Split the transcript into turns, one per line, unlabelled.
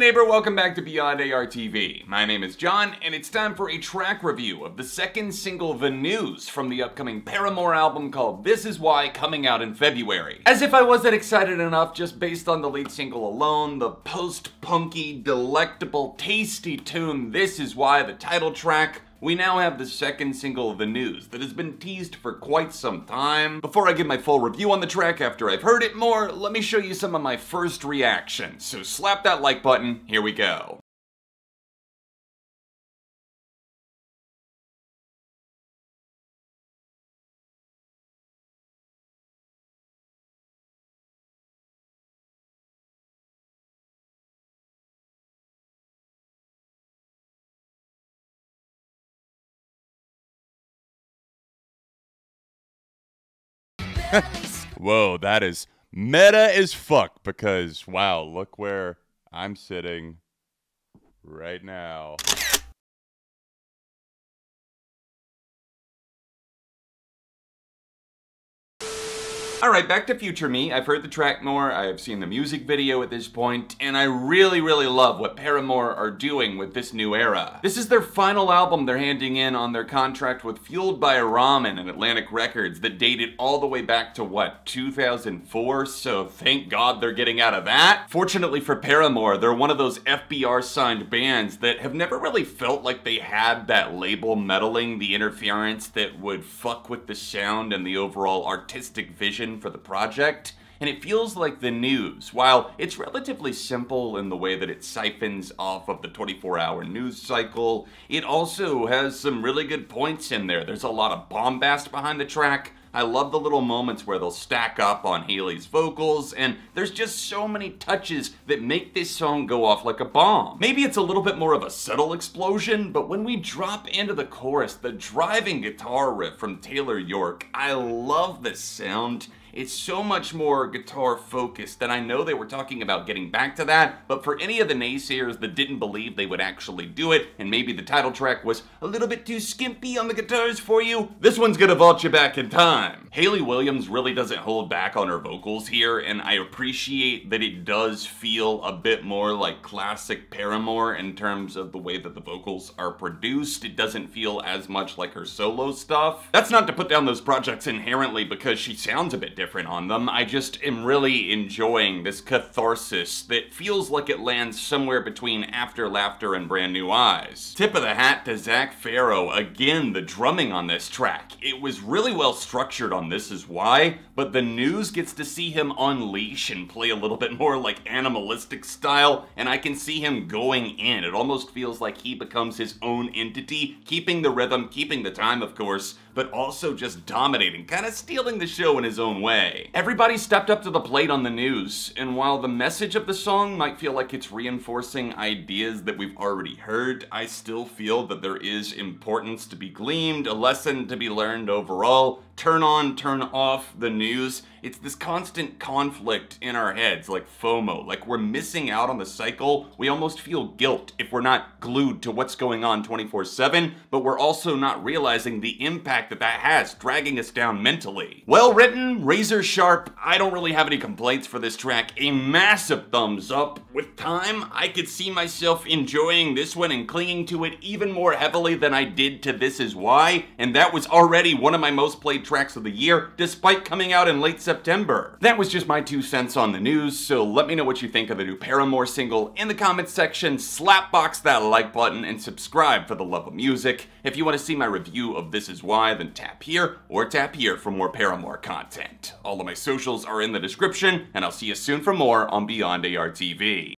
neighbor, welcome back to Beyond ARTV. My name is John, and it's time for a track review of the second single, The News, from the upcoming Paramore album called This Is Why, coming out in February. As if I wasn't excited enough just based on the lead single alone, the post-punky, delectable, tasty tune This Is Why, the title track, we now have the second single, The News, that has been teased for quite some time. Before I give my full review on the track after I've heard it more, let me show you some of my first reactions. So slap that like button, here we go. Whoa, that is meta as fuck, because, wow, look where I'm sitting right now. Alright, back to future me. I've heard the track more, I've seen the music video at this point, and I really love what Paramore are doing with this new era. This is their final album they're handing in on their contract with Fueled by Ramen and Atlantic Records that dated all the way back to, what, 2004? So thank God they're getting out of that. Fortunately for Paramore, they're one of those FBR-signed bands that have never really felt like they had that label meddling, the interference that would fuck with the sound and the overall artistic vision for the project, and it feels like The News, while it's relatively simple in the way that it siphons off of the 24-hour news cycle, it also has some really good points in there. There's a lot of bombast behind the track. I love the little moments where they'll stack up on Hayley's vocals, and there's just so many touches that make this song go off like a bomb. Maybe it's a little bit more of a subtle explosion, but when we drop into the chorus, the driving guitar riff from Taylor York, I love this sound. It's so much more guitar focused, and I know they were talking about getting back to that, but for any of the naysayers that didn't believe they would actually do it, and maybe the title track was a little bit too skimpy on the guitars for you, this one's gonna vault you back in time. Hayley Williams really doesn't hold back on her vocals here, and I appreciate that it does feel a bit more like classic Paramore in terms of the way that the vocals are produced. It doesn't feel as much like her solo stuff. That's not to put down those projects inherently because she sounds a bit different on them. I just am really enjoying this catharsis that feels like it lands somewhere between After Laughter and Brand New Eyes. Tip of the hat to Zac Farro. Again, the drumming on this track. It was really well structured on This Is Why, but The News gets to see him unleash and play a little bit more like animalistic style, and I can see him going in. It almost feels like he becomes his own entity, keeping the rhythm, keeping the time, of course, but also just dominating, kind of stealing the show in his own way. Everybody stepped up to the plate on The News, and while the message of the song might feel like it's reinforcing ideas that we've already heard, I still feel that there is importance to be gleaned, a lesson to be learned overall. Turn on, turn off The News. It's this constant conflict in our heads, like FOMO, like we're missing out on the cycle. We almost feel guilt if we're not glued to what's going on 24/7, but we're also not realizing the impact that that has, dragging us down mentally. Well written, razor sharp. I don't really have any complaints for this track. A massive thumbs up. With time, I could see myself enjoying this one and clinging to it even more heavily than I did to This Is Why, and that was already one of my most played tracks of the year, despite coming out in late September. That was just my 2 cents on The News, so let me know what you think of the new Paramore single in the comments section. Slapbox that like button and subscribe for the love of music. If you want to see my review of This Is Why, then tap here or tap here for more Paramore content. All of my socials are in the description, and I'll see you soon for more on Beyond ARTV.